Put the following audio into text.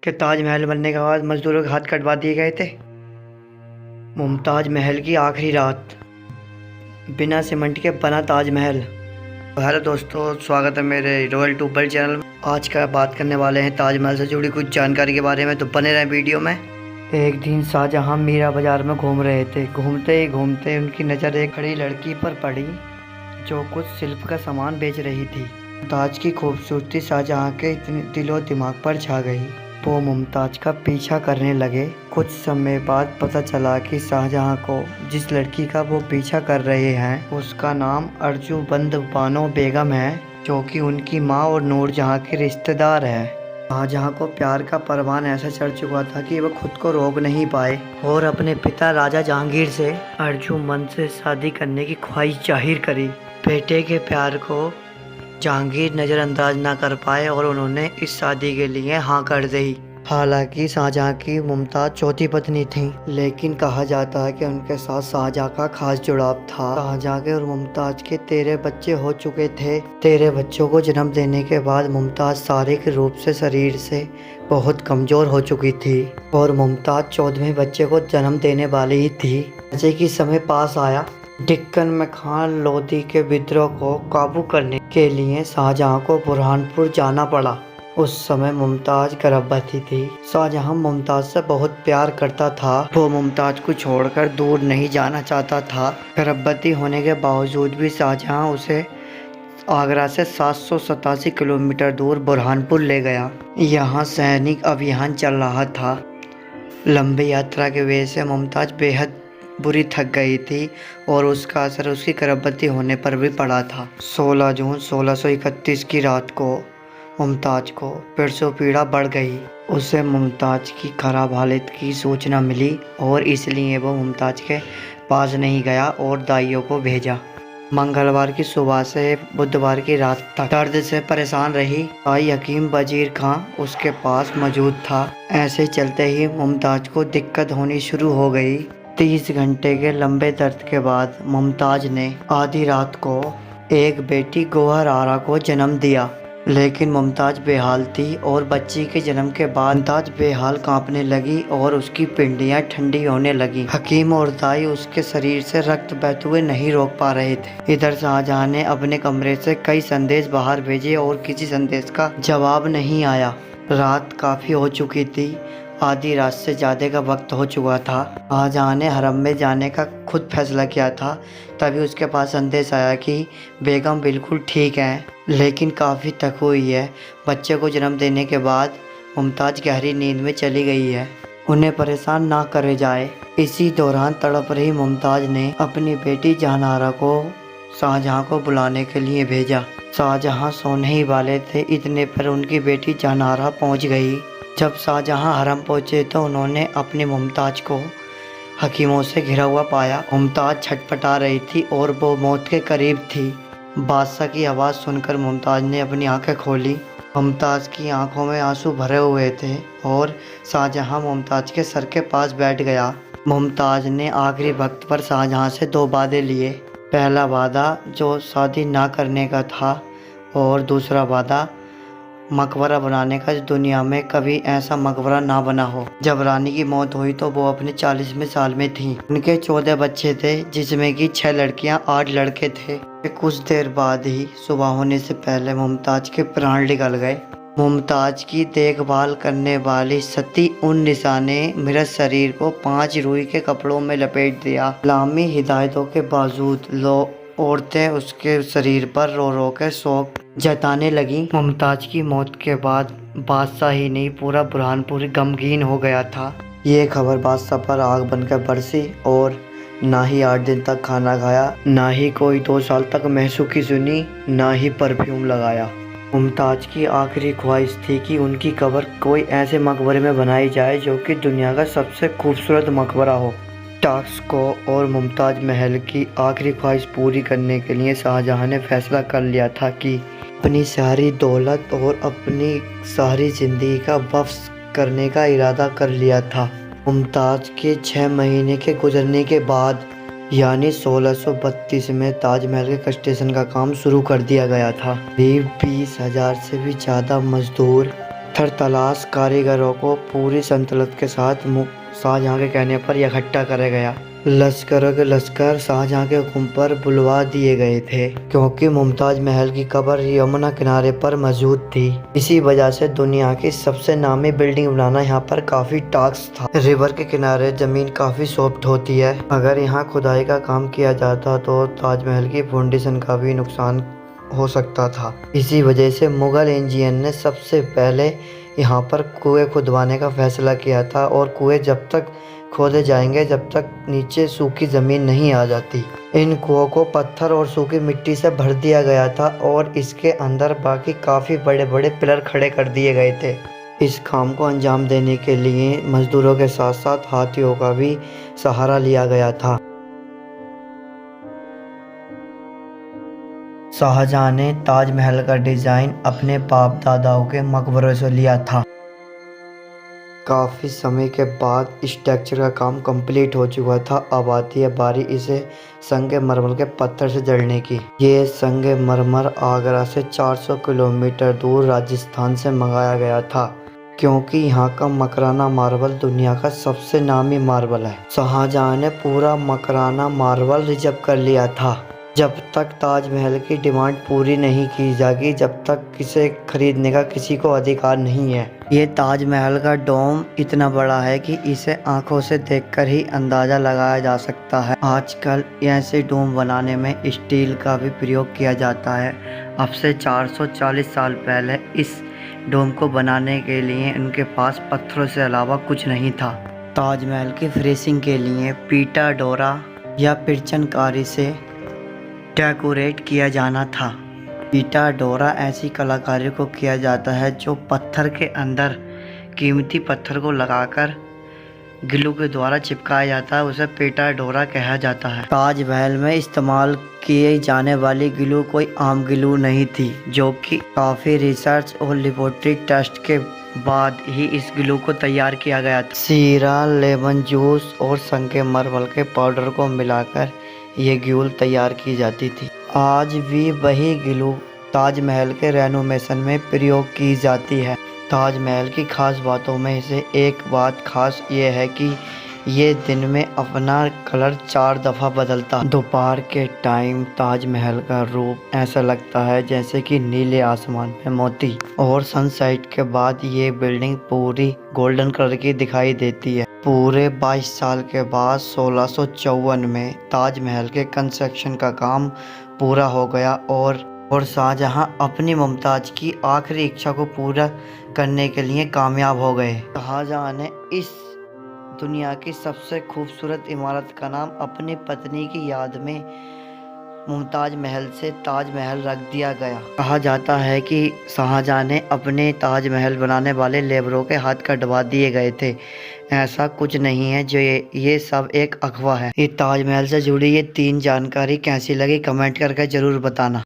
कि ताजमहल बनने के बाद मजदूरों के हाथ कटवा दिए गए थे। मुमताज महल की आखिरी रात, बिना सीमेंट के बना ताजमहल। हेलो दोस्तों, स्वागत है मेरे रॉयल टू वर्ल्ड चैनल में। आज का बात करने वाले हैं ताजमहल से जुड़ी कुछ जानकारी के बारे में, तो बने रहें वीडियो में। एक दिन शाहजहां मीरा बाजार में घूम रहे थे। घूमते ही घूमते उनकी नज़र एक खड़ी लड़की पर पड़ी जो कुछ शिल्प का सामान बेच रही थी। मुमताज की खूबसूरती शाहजहां के दिलो दिमाग पर छा गई। वो मुमताज का पीछा करने लगे। कुछ समय बाद पता चला कि शाहजहां को जिस लड़की का वो पीछा कर रहे हैं उसका नाम अर्जुबंद बानो बेगम है, जो कि उनकी माँ और नूरजहां की रिश्तेदार है। शाहजहां को प्यार का परवान ऐसा चढ़ चुका था कि वह खुद को रोक नहीं पाए और अपने पिता राजा जहांगीर से अर्जुमंद से शादी करने की ख्वाहिश जाहिर करी। बेटे के प्यार को जहांगीर नज़रअंदाज न कर पाए और उन्होंने इस शादी के लिए हाँ कर दी। हालांकि शाहजहां की मुमताज चौथी पत्नी थी, लेकिन कहा जाता है कि उनके साथ शाहजहां का खास जुड़ाव था। शाहजहां के और मुमताज के 13 बच्चे हो चुके थे। 13 बच्चों को जन्म देने के बाद मुमताज शारीरिक रूप से शरीर से बहुत कमजोर हो चुकी थी और मुमताज 14वें बच्चे को जन्म देने वाली ही थी। जैसे कि समय पास आया, डेक्कन में खान लोदी के विद्रोह को काबू करने के लिए शाहजहां को बुरहानपुर जाना पड़ा। उस समय मुमताज गर्भवती थी। शाहजहां मुमताज से बहुत प्यार करता था। वो मुमताज को छोड़कर दूर नहीं जाना चाहता था। गर्भवती होने के बावजूद भी शाहजहां उसे आगरा से 787 किलोमीटर दूर बुरहानपुर ले गया। यहाँ सैनिक अभियान चल रहा था। लंबी यात्रा की वजह से मुमताज बेहद बुरी थक गई थी और उसका असर उसकी गर्भवती होने पर भी पड़ा था। 16 जून 1631 की रात को मुमताज को प्रसव पीड़ा बढ़ गई। उसे मुमताज की खराब हालत की सूचना मिली और इसलिए वो मुमताज के पास नहीं गया और दाइयों को भेजा। मंगलवार की सुबह से बुधवार की रात तक दर्द से परेशान रही। भाई हकीम वजीर खां उसके पास मौजूद था। ऐसे चलते ही मुमताज को दिक्कत होनी शुरू हो गई। 30 घंटे के लंबे दर्द के बाद मुमताज ने आधी रात को एक बेटी गोहर आरा को जन्म दिया, लेकिन मुमताज बेहाल थी और बच्ची के जन्म के बाद मुमताज बेहाल कांपने लगी और उसकी पिंडियां ठंडी होने लगी। हकीम और दाई उसके शरीर से रक्त बहते हुए नहीं रोक पा रहे थे। इधर शाहजहां ने अपने कमरे से कई संदेश बाहर भेजे और किसी संदेश का जवाब नहीं आया। रात काफी हो चुकी थी। आधी रात से ज़्यादा का वक्त हो चुका था। शाहजहां ने हरम में जाने का खुद फैसला किया था। तभी उसके पास संदेश आया कि बेगम बिल्कुल ठीक है, लेकिन काफ़ी थक हुई है। बच्चे को जन्म देने के बाद मुमताज गहरी नींद में चली गई है। उन्हें परेशान ना करे जाए। इसी दौरान तड़प रही मुमताज ने अपनी बेटी जहानारा को शाहजहां को बुलाने के लिए भेजा। शाहजहां सोने ही वाले थे, इतने पर उनकी बेटी जहानारा पहुँच गई। जब शाहजहां हरम पहुंचे तो उन्होंने अपनी मुमताज को हकीमों से घिरा हुआ पाया। मुमताज छटपटा रही थी और वो मौत के करीब थी। बादशाह की आवाज़ सुनकर मुमताज ने अपनी आंखें खोली। मुमताज की आंखों में आंसू भरे हुए थे और शाहजहां मुमताज के सर के पास बैठ गया। मुमताज ने आखिरी वक्त पर शाहजहां से 2 वादे लिए। पहला वादा जो शादी ना करने का था और दूसरा वादा मकबरा बनाने का, दुनिया में कभी ऐसा मकबरा ना बना हो। जब रानी की मौत हुई तो वो अपने 40वें साल में थी। उनके 14 बच्चे थे, जिसमें कि 6 लड़कियां 8 लड़के थे। कुछ देर बाद ही सुबह होने से पहले मुमताज के प्राण निकल गए। मुमताज की देखभाल करने वाली सती उन निसा ने मृत शरीर को 5 रुई के कपड़ों में लपेट दिया। इस्लामी हिदायतों के बावजूद औरतें उसके शरीर पर रो रो के शोक जताने लगी। मुमताज की मौत के बाद बादशाह ही नहीं, पूरा बुरहानपुर गमगीन हो गया था। ये खबर बादशाह पर आग बनकर बरसी और ना ही 8 दिन तक खाना खाया, ना ही कोई 2 साल तक महसूकी सुनी, ना ही परफ्यूम लगाया। मुमताज की आखिरी ख्वाहिश थी कि उनकी कब्र कोई ऐसे मकबरे में बनाई जाए जो कि दुनिया का सबसे खूबसूरत मकबरा हो। टास्क को और मुमताज महल की आखिरी ख्वाहिश पूरी करने के लिए शाहजहां ने फैसला कर लिया था कि अपनी सारी दौलत और अपनी सारी ज़िंदगी का वक्फ करने का इरादा कर लिया था। मुमताज के 6 महीने के गुजरने के बाद यानी 1632 में ताजमहल के कंस्ट्रक्शन का काम शुरू कर दिया गया था। करीब 20,000 से भी ज़्यादा मजदूर पत्थर तलाश कारीगरों को पूरी संतुलन के साथ शाहजहां के कहने पर इकट्ठा करा गया। लश्करों के लश्कर शाहजहां के हुक्म पर बुलवा दिए गए थे, क्योंकि मुमताज महल की कब्र यमुना किनारे पर मौजूद थी। इसी वजह से दुनिया की सबसे नामी बिल्डिंग बनाना यहाँ पर काफी टास्क था। रिवर के किनारे जमीन काफी सॉफ्ट होती है। अगर यहाँ खुदाई का काम किया जाता तो ताजमहल की फाउंडेशन का भी नुकसान हो सकता था। इसी वजह से मुगल इंजीनियर ने सबसे पहले यहाँ पर कुएं खुदवाने का फैसला किया था, और कुएं जब तक खोदे जाएंगे जब तक नीचे सूखी ज़मीन नहीं आ जाती। इन कुओं को पत्थर और सूखी मिट्टी से भर दिया गया था, और इसके अंदर बाकी काफ़ी बड़े बड़े पिलर खड़े कर दिए गए थे। इस काम को अंजाम देने के लिए मजदूरों के साथ साथ हाथियों का भी सहारा लिया गया था। शाहजहां ने ताजमहल का डिज़ाइन अपने बाप दादाओं के मकबरों से लिया था। काफ़ी समय के बाद स्ट्रक्चर का काम कंप्लीट हो चुका था। अब आती है बारी इसे संगमरमर के पत्थर से जड़ने की। ये संगमरमर आगरा से 400 किलोमीटर दूर राजस्थान से मंगाया गया था, क्योंकि यहाँ का मकराना मार्बल दुनिया का सबसे नामी मार्बल है। शाहजहां ने पूरा मकराना मार्बल रिजर्व कर लिया था। जब तक ताजमहल की डिमांड पूरी नहीं की जाएगी, जब तक इसे खरीदने का किसी को अधिकार नहीं है। ये ताजमहल का डोम इतना बड़ा है कि इसे आंखों से देखकर ही अंदाज़ा लगाया जा सकता है। आजकल ऐसे डोम बनाने में स्टील का भी प्रयोग किया जाता है। अब से 440 साल पहले इस डोम को बनाने के लिए उनके पास पत्थरों से अलावा कुछ नहीं था। ताजमहल की फिनिशिंग के लिए पीटा डोरा या पिरचनकारी से डेकोरेट किया जाना था। पीटा डोरा ऐसी कलाकारी को किया जाता है जो पत्थर के अंदर कीमती पत्थर को लगाकर ग्लू के द्वारा चिपकाया जाता है, उसे पीटा डोरा कहा जाता है। ताजमहल में इस्तेमाल किए जाने वाली ग्लू कोई आम ग्लू नहीं थी, जो कि काफ़ी रिसर्च और लेबोरेटरी टेस्ट के बाद ही इस ग्लू को तैयार किया गया था। सीरा, लेमन जूस और संगमरमर के पाउडर को मिलाकर ये ग्लू तैयार की जाती थी। आज भी वही ग्लू ताजमहल के रेनोवेशन में प्रयोग की जाती है। ताजमहल की खास बातों में से एक बात खास ये है कि ये दिन में अपना कलर 4 दफ़ा बदलता। दोपहर के टाइम ताजमहल का रूप ऐसा लगता है जैसे कि नीले आसमान में मोती, और सनसेट के बाद ये बिल्डिंग पूरी गोल्डन कलर की दिखाई देती है। पूरे 22 साल के बाद 1654 में ताजमहल के कंस्ट्रक्शन का काम पूरा हो गया, और शाहजहां अपनी मुमताज की आखिरी इच्छा को पूरा करने के लिए कामयाब हो गए। शाहजहां ने इस दुनिया की सबसे खूबसूरत इमारत का नाम अपनी पत्नी की याद में मुमताज महल से ताजमहल रख दिया गया। कहा जाता है कि शाहजहां ने अपने ताजमहल बनाने वाले लेबरों के हाथ कटवा दिए गए थे। ऐसा कुछ नहीं है, जो ये सब एक अफवाह है। ये ताजमहल से जुड़ी ये 3 जानकारी कैसी लगी कमेंट करके ज़रूर बताना।